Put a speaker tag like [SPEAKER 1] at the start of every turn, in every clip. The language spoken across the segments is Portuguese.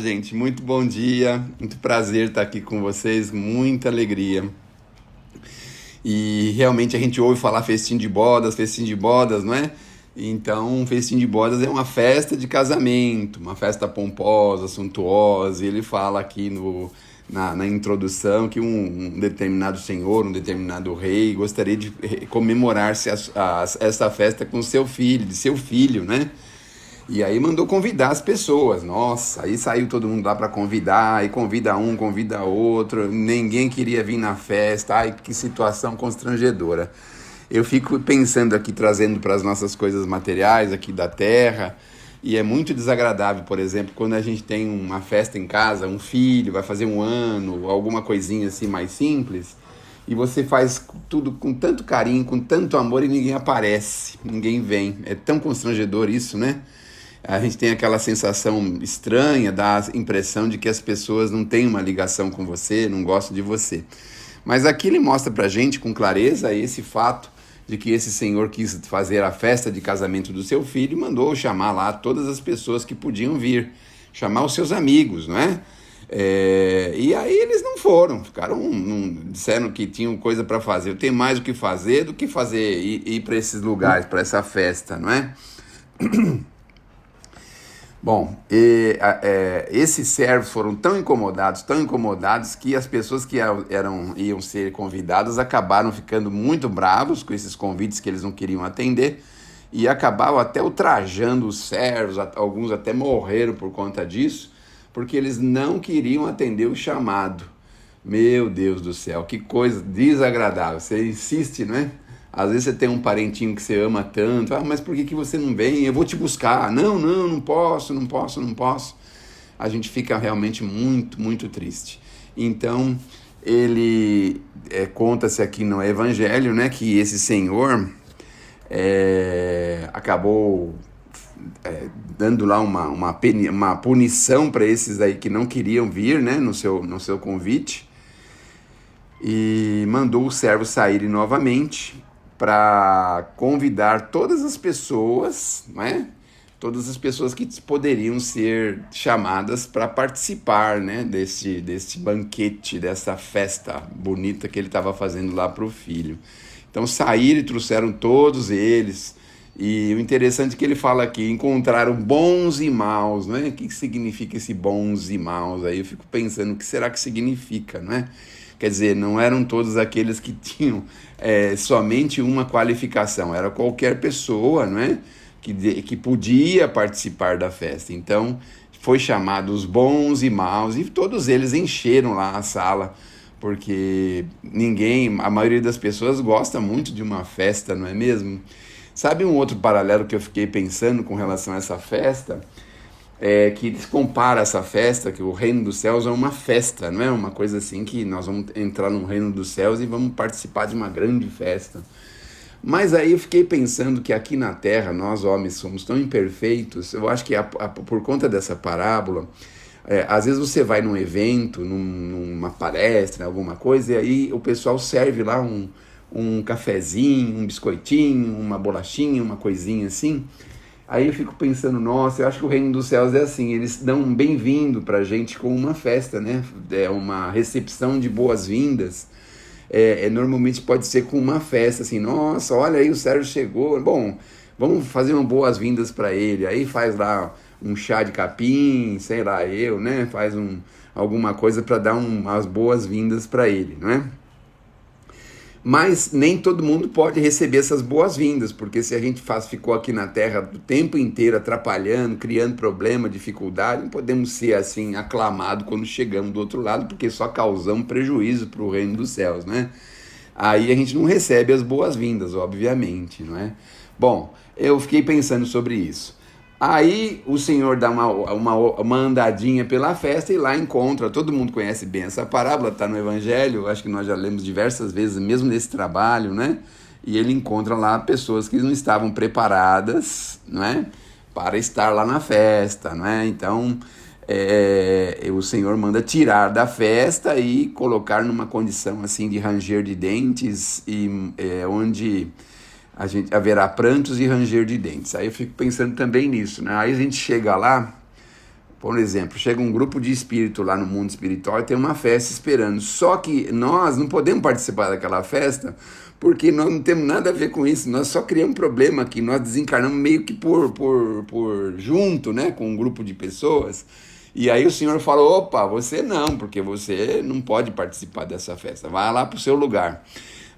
[SPEAKER 1] Gente, muito bom dia, muito prazer estar aqui com vocês, muita alegria. E realmente a gente ouve falar festim de bodas, não é? Então, um festim de bodas é uma festa de casamento, uma festa pomposa, suntuosa. E ele fala aqui na introdução que um determinado senhor, um determinado rei, gostaria de comemorar-se essa festa com seu filho, de seu filho, né? E aí mandou convidar as pessoas. Nossa, aí saiu todo mundo lá para convidar, e convida um, convida outro. Ninguém queria vir na festa. Ai, que situação constrangedora. Eu fico pensando aqui, trazendo para as nossas coisas materiais aqui da terra, e é muito desagradável, por exemplo, quando a gente tem uma festa em casa, um filho vai fazer um ano, alguma coisinha assim mais simples, e você faz tudo com tanto carinho, com tanto amor e ninguém aparece, ninguém vem. É tão constrangedor isso, né? A gente tem aquela sensação estranha, dá a impressão de que as pessoas não têm uma ligação com você, não gostam de você. Mas aqui ele mostra pra gente com clareza esse fato de que esse senhor quis fazer a festa de casamento do seu filho e mandou chamar lá todas as pessoas que podiam vir, chamar os seus amigos, não é? E aí eles não foram, ficaram, disseram que tinham coisa para fazer. Eu tenho mais o que fazer do que fazer ir para esses lugares, para essa festa, não é? Bom, esses servos foram tão incomodados, que as pessoas que iam ser convidadas acabaram ficando muito bravos com esses convites que eles não queriam atender e acabaram até ultrajando os servos, alguns até morreram por conta disso, porque eles não queriam atender o chamado. Meu Deus do céu, que coisa desagradável. Você insiste, não é? Às vezes você tem um parentinho que você ama tanto, mas por que você não vem? Eu vou te buscar. Não, não, não posso, não posso, não posso. A gente fica realmente muito, muito triste. Então, ele conta-se aqui no Evangelho, né, que esse senhor acabou dando lá uma punição para esses aí que não queriam vir, né, no seu convite, e mandou os servos saírem novamente para convidar todas as pessoas, né? Todas as pessoas que poderiam ser chamadas para participar, né? desse banquete, dessa festa bonita que ele estava fazendo lá para o filho. Então saíram e trouxeram todos eles. E o interessante é que ele fala aqui, encontraram bons e maus, né? O que significa esse bons e maus? Aí eu fico pensando, o que será que significa, né? Quer dizer, não eram todos aqueles que tinham somente uma qualificação, era qualquer pessoa, não é? que podia participar da festa. Então, foi chamado os bons e maus, e todos eles encheram lá a sala, porque a maioria das pessoas gosta muito de uma festa, não é mesmo? Sabe um outro paralelo que eu fiquei pensando com relação a essa festa? Que eles comparam essa festa, que o reino dos céus é uma festa, não é uma coisa assim que nós vamos entrar no reino dos céus e vamos participar de uma grande festa. Mas aí eu fiquei pensando que aqui na Terra, nós homens somos tão imperfeitos. Eu acho que por conta dessa parábola, às vezes você vai num evento, numa palestra, alguma coisa, e aí o pessoal serve lá um cafezinho, um biscoitinho, uma bolachinha, uma coisinha assim. Aí eu fico pensando, nossa, eu acho que o reino dos céus é assim, eles dão um bem-vindo pra gente com uma festa, né? É uma recepção de boas-vindas. Normalmente pode ser com uma festa, assim, nossa, olha aí, o Sérgio chegou, bom, vamos fazer uma boas-vindas para ele. Aí faz lá um chá de capim, sei lá, né? Faz alguma coisa para dar umas boas-vindas para ele, não é? Mas nem todo mundo pode receber essas boas-vindas, porque se a gente ficou aqui na Terra o tempo inteiro atrapalhando, criando problema, dificuldade, não podemos ser assim aclamados quando chegamos do outro lado, porque só causamos prejuízo para o reino dos céus, né? Aí a gente não recebe as boas-vindas, obviamente, não é? Bom, eu fiquei pensando sobre isso. Aí o senhor dá uma andadinha pela festa e lá encontra, todo mundo conhece bem essa parábola, está no Evangelho, acho que nós já lemos diversas vezes, mesmo nesse trabalho, né? E ele encontra lá pessoas que não estavam preparadas, não é? Para estar lá na festa, não é? Então, o Senhor manda tirar da festa e colocar numa condição assim de ranger de dentes, e onde haverá prantos e ranger de dentes. Aí eu fico pensando também nisso, né? Aí a gente chega lá, Por exemplo, chega um grupo de espírito lá no mundo espiritual e tem uma festa esperando. Só que nós não podemos participar daquela festa porque nós não temos nada a ver com isso. Nós só criamos problema aqui. Nós desencarnamos meio que por junto, né, com um grupo de pessoas. E aí o senhor falou, opa, você não, porque você não pode participar dessa festa. Vai lá para o seu lugar.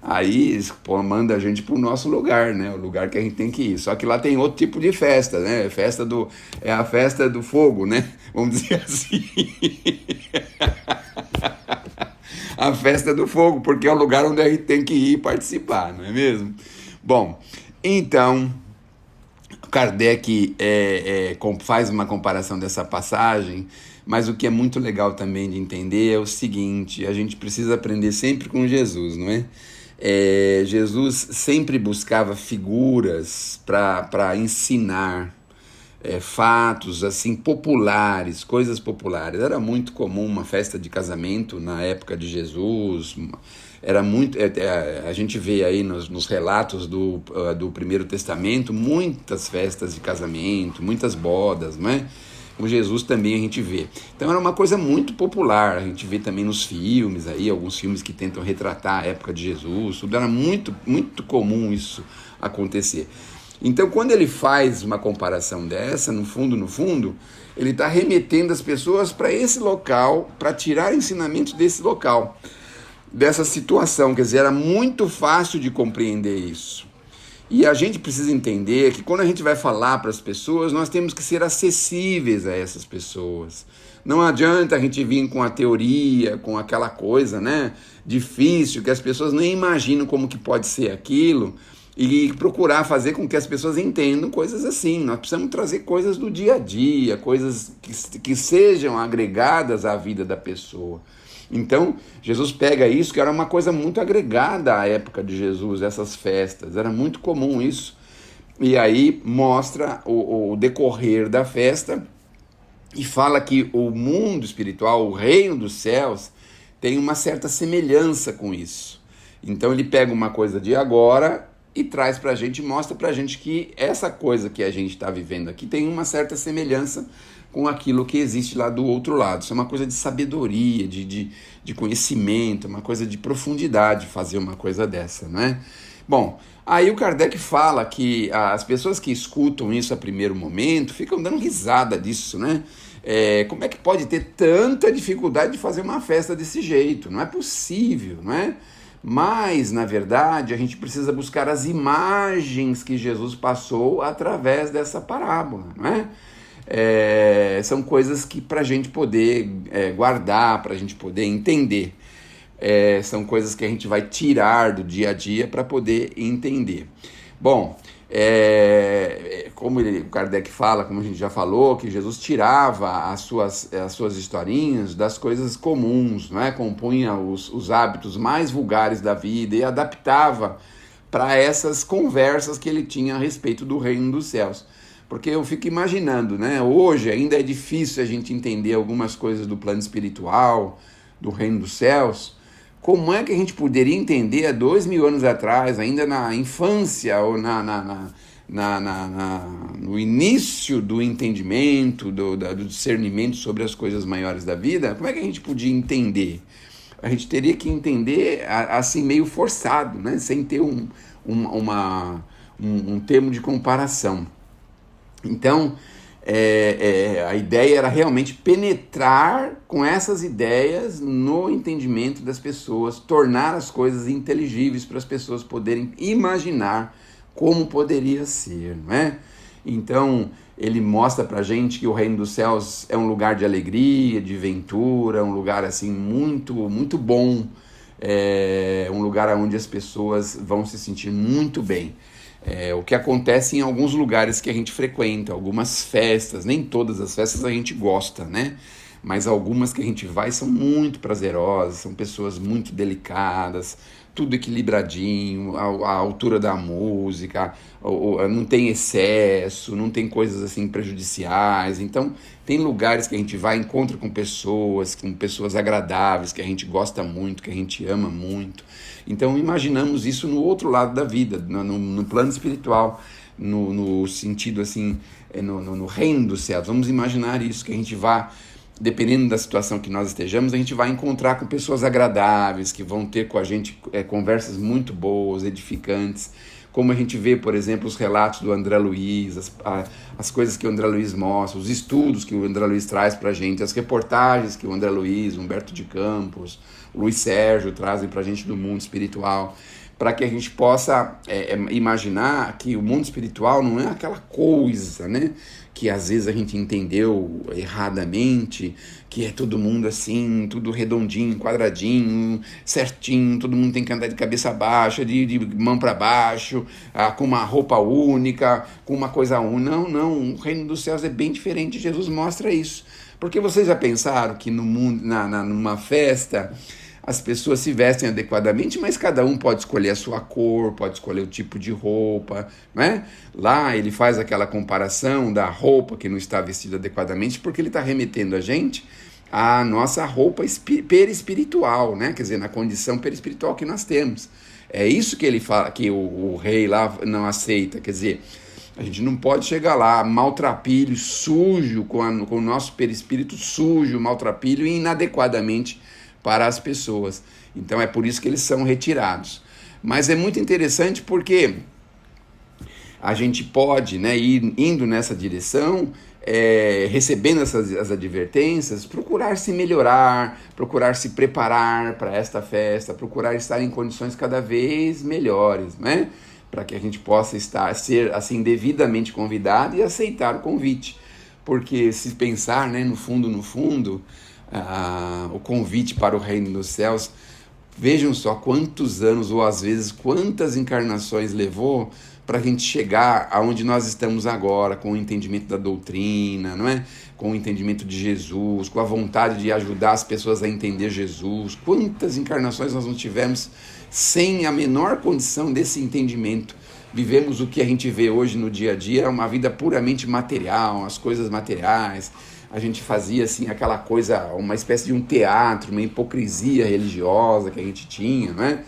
[SPEAKER 1] Aí manda a gente para o nosso lugar, né? O lugar que a gente tem que ir. Só que lá tem outro tipo de festa, né? É a festa do fogo, né? Vamos dizer assim. A festa do fogo, porque é o lugar onde a gente tem que ir participar, não é mesmo? Bom, então, Kardec faz uma comparação dessa passagem, mas o que é muito legal também de entender é o seguinte: a gente precisa aprender sempre com Jesus, não é? Jesus sempre buscava figuras para ensinar fatos assim populares, coisas populares. Era muito comum uma festa de casamento na época de Jesus. Era muito, a gente vê aí nos relatos do Primeiro Testamento muitas festas de casamento, muitas bodas, não é? Com Jesus também a gente vê. Então era uma coisa muito popular, a gente vê também nos filmes, aí, alguns filmes que tentam retratar a época de Jesus, tudo era muito, muito comum isso acontecer. Então quando ele faz uma comparação dessa, no fundo, ele está remetendo as pessoas para esse local, para tirar ensinamentos desse local, dessa situação, quer dizer, era muito fácil de compreender isso. E a gente precisa entender que quando a gente vai falar para as pessoas, nós temos que ser acessíveis a essas pessoas. Não adianta a gente vir com a teoria, com aquela coisa, né, difícil, que as pessoas nem imaginam como que pode ser aquilo, e procurar fazer com que as pessoas entendam coisas assim. Nós precisamos trazer coisas do dia a dia, coisas que sejam agregadas à vida da pessoa. Então, Jesus pega isso, que era uma coisa muito agregada à época de Jesus, essas festas, era muito comum isso, e aí mostra o decorrer da festa e fala que o mundo espiritual, o reino dos céus, tem uma certa semelhança com isso. Então ele pega uma coisa de agora e traz pra gente, mostra pra gente que essa coisa que a gente está vivendo aqui tem uma certa semelhança com aquilo que existe lá do outro lado. Isso é uma coisa de sabedoria, de conhecimento, uma coisa de profundidade fazer uma coisa dessa, não é? Bom, aí o Kardec fala que as pessoas que escutam isso a primeiro momento ficam dando risada disso, né? Como é que pode ter tanta dificuldade de fazer uma festa desse jeito? Não é possível, não é? Mas, na verdade, a gente precisa buscar as imagens que Jesus passou através dessa parábola, não é? São coisas que para a gente poder guardar, para a gente poder entender. São coisas que a gente vai tirar do dia a dia para poder entender. Bom, como o Kardec fala, como a gente já falou, que Jesus tirava as suas historinhas das coisas comuns, não é? Compunha os hábitos mais vulgares da vida e adaptava para essas conversas que ele tinha a respeito do reino dos céus. Porque eu fico imaginando, né? Hoje ainda é difícil a gente entender algumas coisas do plano espiritual, do reino dos céus. Como é que a gente poderia entender há 2000 anos atrás, ainda na infância ou no início do entendimento, do discernimento sobre as coisas maiores da vida? Como é que a gente podia entender? A gente teria que entender assim meio forçado, né? Sem ter um termo de comparação. Então, a ideia era realmente penetrar com essas ideias no entendimento das pessoas, tornar as coisas inteligíveis para as pessoas poderem imaginar como poderia ser, não é? Então, ele mostra para a gente que o reino dos céus é um lugar de alegria, de ventura, um lugar assim muito, muito bom, um lugar onde as pessoas vão se sentir muito bem. O que acontece em alguns lugares que a gente frequenta, algumas festas, nem todas as festas a gente gosta, né? Mas algumas que a gente vai são muito prazerosas, são pessoas muito delicadas, tudo equilibradinho, a altura da música, não tem excesso, não tem coisas assim prejudiciais. Então tem lugares que a gente vai, encontra com pessoas agradáveis, que a gente gosta muito, que a gente ama muito. Então imaginamos isso no outro lado da vida, no plano espiritual. no sentido assim, no reino dos céus. Vamos imaginar isso, que a gente vá, dependendo da situação que nós estejamos, a gente vai encontrar com pessoas agradáveis, que vão ter com a gente conversas muito boas, edificantes, como a gente vê, por exemplo, os relatos do André Luiz, as coisas que o André Luiz mostra, os estudos que o André Luiz traz para a gente, as reportagens que o André Luiz, Humberto de Campos, o Luiz Sérgio trazem para a gente do mundo espiritual, para que a gente possa imaginar que o mundo espiritual não é aquela coisa, né, que às vezes a gente entendeu erradamente, que é todo mundo assim, tudo redondinho, quadradinho, certinho, todo mundo tem que andar de cabeça baixa, de mão para baixo, com uma roupa única, com uma coisa única. Não, o reino dos céus é bem diferente, Jesus mostra isso. Porque vocês já pensaram que no mundo, numa festa, as pessoas se vestem adequadamente, mas cada um pode escolher a sua cor, pode escolher o tipo de roupa, né? Lá ele faz aquela comparação da roupa que não está vestida adequadamente, porque ele está remetendo a gente à nossa roupa perispiritual, né? Quer dizer, na condição perispiritual que nós temos. É isso que ele fala, que o rei lá não aceita, quer dizer, a gente não pode chegar lá maltrapilho, sujo, com o nosso perispírito sujo, maltrapilho e inadequadamente para as pessoas. Então é por isso que eles são retirados. Mas é muito interessante porque a gente pode, né, ir indo nessa direção, recebendo as advertências, procurar se melhorar, procurar se preparar para esta festa, procurar estar em condições cada vez melhores, né, para que a gente possa ser assim devidamente convidado e aceitar o convite. Porque se pensar, né, no fundo, o convite para o reino dos céus, vejam só quantos anos, ou às vezes quantas encarnações levou para a gente chegar aonde nós estamos agora, com o entendimento da doutrina, não é? Com o entendimento de Jesus, com a vontade de ajudar as pessoas a entender Jesus. Quantas encarnações nós não tivemos sem a menor condição desse entendimento? Vivemos o que a gente vê hoje no dia a dia, uma vida puramente material, as coisas materiais. A gente fazia assim aquela coisa, uma espécie de um teatro, uma hipocrisia religiosa que a gente tinha, né?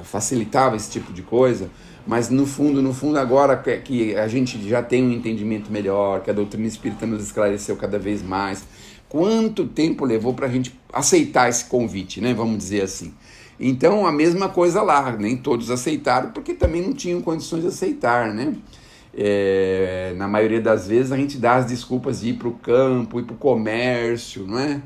[SPEAKER 1] Facilitava esse tipo de coisa, mas no fundo agora que a gente já tem um entendimento melhor, que a doutrina espírita nos esclareceu cada vez mais, quanto tempo levou para a gente aceitar esse convite, né? Vamos dizer assim. Então a mesma coisa lá, nem todos aceitaram porque também não tinham condições de aceitar, né? Na maioria das vezes a gente dá as desculpas de ir para o campo, ir para o comércio, não é?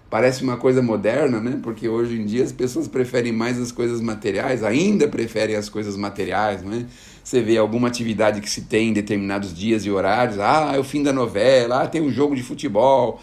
[SPEAKER 1] Parece uma coisa moderna, né? Porque hoje em dia as pessoas preferem mais as coisas materiais, ainda preferem as coisas materiais, não é? Você vê alguma atividade que se tem em determinados dias e horários, é o fim da novela, tem um jogo de futebol,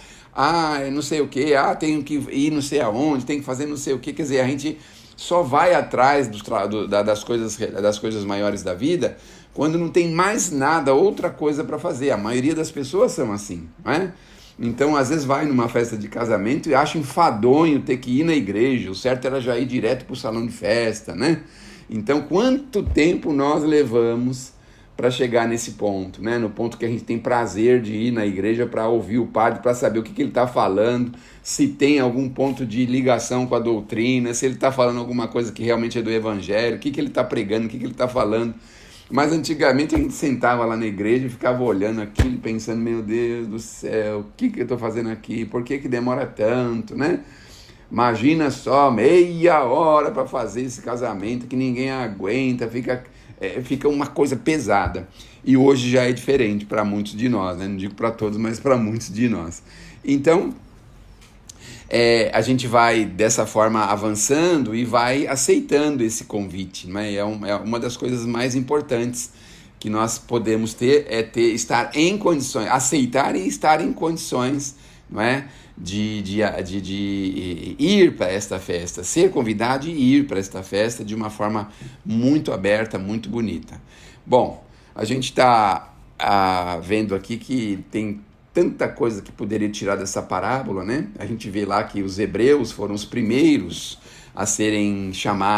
[SPEAKER 1] não sei o que, tenho que ir não sei aonde, tem que fazer não sei o que, quer dizer, a gente só vai atrás das coisas maiores da vida quando não tem mais nada, outra coisa para fazer. A maioria das pessoas são assim, não é? Então, às vezes vai numa festa de casamento e acha enfadonho ter que ir na igreja, o certo era já ir direto para o salão de festa, né? Então, quanto tempo nós levamos para chegar nesse ponto, né? No ponto que a gente tem prazer de ir na igreja para ouvir o padre, para saber o que ele está falando, se tem algum ponto de ligação com a doutrina, se ele está falando alguma coisa que realmente é do evangelho, o que ele está pregando, o que ele está falando. Mas antigamente a gente sentava lá na igreja e ficava olhando aquilo, pensando, meu Deus do céu, o que eu estou fazendo aqui? Por que demora tanto, né? Imagina só, meia hora para fazer esse casamento que ninguém aguenta, fica uma coisa pesada. E hoje já é diferente para muitos de nós, né? Não digo para todos, mas para muitos de nós. Então, a gente vai dessa forma avançando e vai aceitando esse convite, né? É uma das coisas mais importantes que nós podemos ter, estar em condições, aceitar e estar em condições, não é? De ir para esta festa, ser convidado e ir para esta festa de uma forma muito aberta, muito bonita. Bom, a gente está vendo aqui que tem tanta coisa que poderia tirar dessa parábola, né? A gente vê lá que os hebreus foram os primeiros a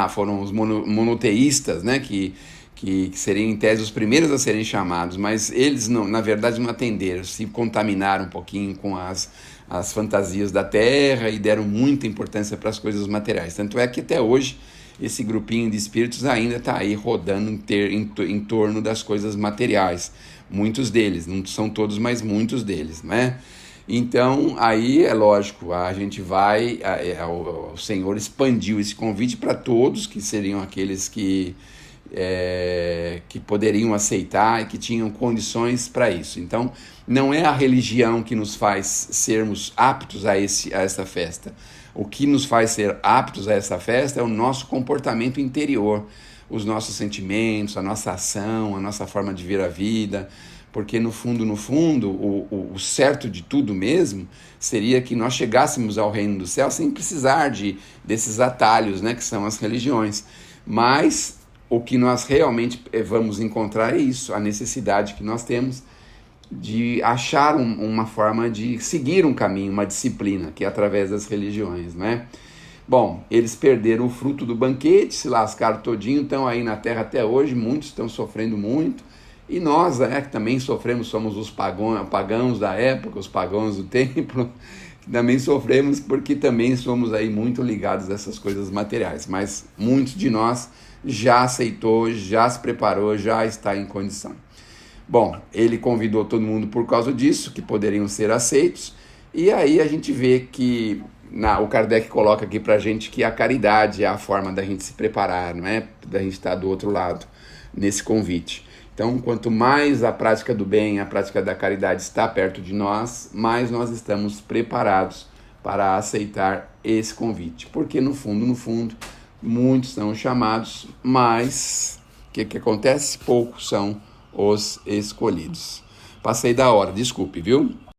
[SPEAKER 1] foram os monoteístas, né? Que seriam em tese os primeiros a serem chamados, mas eles não, na verdade não atenderam, se contaminaram um pouquinho com as fantasias da terra e deram muita importância para as coisas materiais. Tanto é que até hoje esse grupinho de espíritos ainda está aí rodando em torno das coisas materiais. Muitos deles, não são todos, mas muitos deles, né? Então, aí é lógico, a gente vai, o Senhor expandiu esse convite para todos, que seriam aqueles que poderiam aceitar e que tinham condições para isso. Então, não é a religião que nos faz sermos aptos a essa festa. O que nos faz ser aptos a essa festa é o nosso comportamento interior, os nossos sentimentos, a nossa ação, a nossa forma de ver a vida, porque no fundo, o certo de tudo mesmo seria que nós chegássemos ao reino do céu sem precisar desses atalhos, né, que são as religiões. Mas o que nós realmente vamos encontrar é isso, a necessidade que nós temos de achar uma forma de seguir um caminho, uma disciplina, que é através das religiões, né? Bom, eles perderam o fruto do banquete, se lascaram todinho, estão aí na terra até hoje, muitos estão sofrendo muito, e nós, que também sofremos, somos os pagãos da época, os pagãos do templo, que também sofremos porque também somos aí muito ligados a essas coisas materiais, mas muitos de nós já aceitou, já se preparou, já está em condição. Bom, ele convidou todo mundo por causa disso, que poderiam ser aceitos, e aí a gente vê que o Kardec coloca aqui pra gente que a caridade é a forma da gente se preparar, não é? Da gente estar do outro lado, nesse convite. Então, quanto mais a prática do bem, a prática da caridade está perto de nós, mais nós estamos preparados para aceitar esse convite. Porque no fundo, muitos são chamados, mas o que acontece? Poucos são os escolhidos. Passei da hora, desculpe, viu?